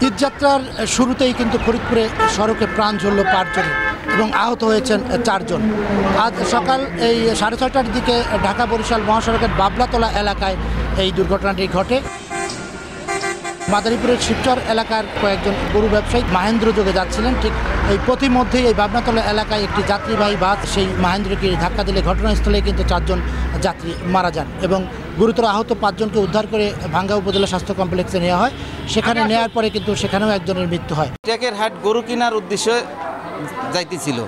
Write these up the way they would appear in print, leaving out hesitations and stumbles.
ঈদযাত্রার শুরুতেই কিন্তু ফরিদপুরে সড়কে প্রাণ ঝরল 5 জনের এবং আহত হয়েছেন 4 জন। আজ সকাল এই 6:30টার দিকে ঢাকা বরিশাল মহাসড়কের বাবলাতলা এলাকায় এই দুর্ঘটনাটি ঘটে। মাদারীপুরের শিবচর এলাকার কয়েকজন গরু ব্যবসায়ী মাহেন্দ্র যোগে যাচ্ছিলেন, ঠিক এই পথিমধ্যেই এই বাবলাতলা এলাকায় একটি যাত্রীবাহী বাস সেই মাহেন্দ্রকে ধাক্কা দিলে ঘটনাস্থলে কিন্তু 4 জন যাত্রী মারা যান এবং গুরুতর আহত 5 জনকে উদ্ধার করে ভাঙ্গা উপজেলা স্বাস্থ্য কমপ্লেক্সে নেওয়া হয়। সেখানে নেওয়ার পরে কিন্তু সেখানেও একজনের মৃত্যু হয়। ট্রাকের হাট গরু কেনার উদ্দেশ্যে যাইতেছিল,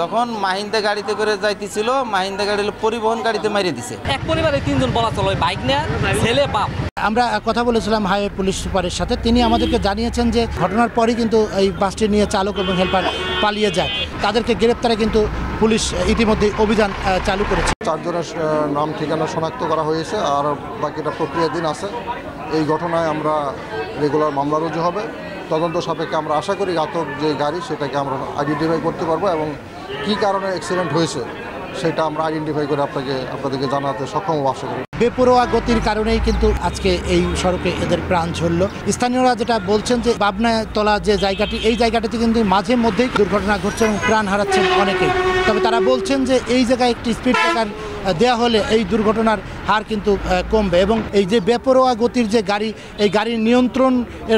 তখন মাহিন্দা গাড়িতে করে যাইতেছিল, মাহিন্দা গাড়ি পরিবহন গাড়িতে মারিয়ে দিছে। এক পরিবারে 3 জন বলা চলে, বাইক নিয়ে ছেলে বাপ। আমরা কথা বলেছিলাম হাইওয়ে পুলিশ সুপারের সাথে, তিনি আমাদেরকে জানিয়েছেন যে ঘটনার পরই কিন্তু এই বাসটি নিয়ে চালক এবং হেল্পার পালিয়ে যায়। তাদেরকে গ্রেপ্তারে কিন্তু পুলিশ ইতিমধ্যে অভিযান চালু করেছে। 4 জনের নাম ঠিকানা শনাক্ত করা হয়েছে, আর বাকিটা প্রক্রিয়াধীন আছে। এই ঘটনায় আমরা রেগুলার মামলা রুজু হবে। তদন্ত সাপেক্ষে আমরা আশা করি ঘাতক যে গাড়ি সেটাকে আমরা আইডেন্টিফাই করতে পারবো এবং কী কারণে অ্যাক্সিডেন্ট হয়েছে সেটা আমরা আইডেন্টিফাই করে আপনাদেরকে জানাতে সক্ষম হব আশা করি। বেপরোয়া গতির কারণেই কিন্তু আজকে এই সড়কে এদের প্রাণ ঝরল। স্থানীয়রা যেটা বলছেন যে বাবনাতলা যে জায়গাটি, এই জায়গাটিতে কিন্তু মাঝে মধ্যেই দুর্ঘটনা ঘটছে এবং প্রাণ হারাচ্ছেন অনেকেই। তবে তারা বলছেন যে এই জায়গায় একটি স্পিড ব্রেকার দেওয়া হলে এই দুর্ঘটনার হার কিন্তু কমবে এবং এই যে বেপরোয়া গতির যে গাড়ি, এই গাড়ির নিয়ন্ত্রণ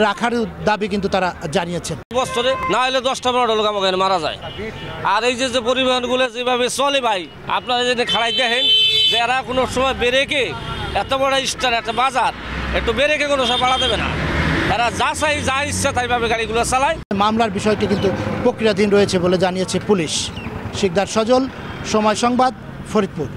রাখার দাবি কিন্তু তারা জানিয়েছেন। বছরে না হলে 10-15টা লোক আমাকে মারা যায়। আর এই যে পরিবহনগুলো যেভাবে চলে ভাই, আপনারা যদি খাড়াই দেখেন যে এরা কোনো সময় ব্রেকে, এত বড় স্টার একটা বাজার, একটু ব্রেকে কোনো সময় বাড়া দেবে না। এরা যা চাই যা ইচ্ছা তাইভাবে গাড়িগুলো চালায়। মামলার বিষয়টি কিন্তু প্রক্রিয়াধীন রয়েছে বলে জানিয়েছে পুলিশ। শিকদার সজল, সময় সংবাদ, ফরিদপুর।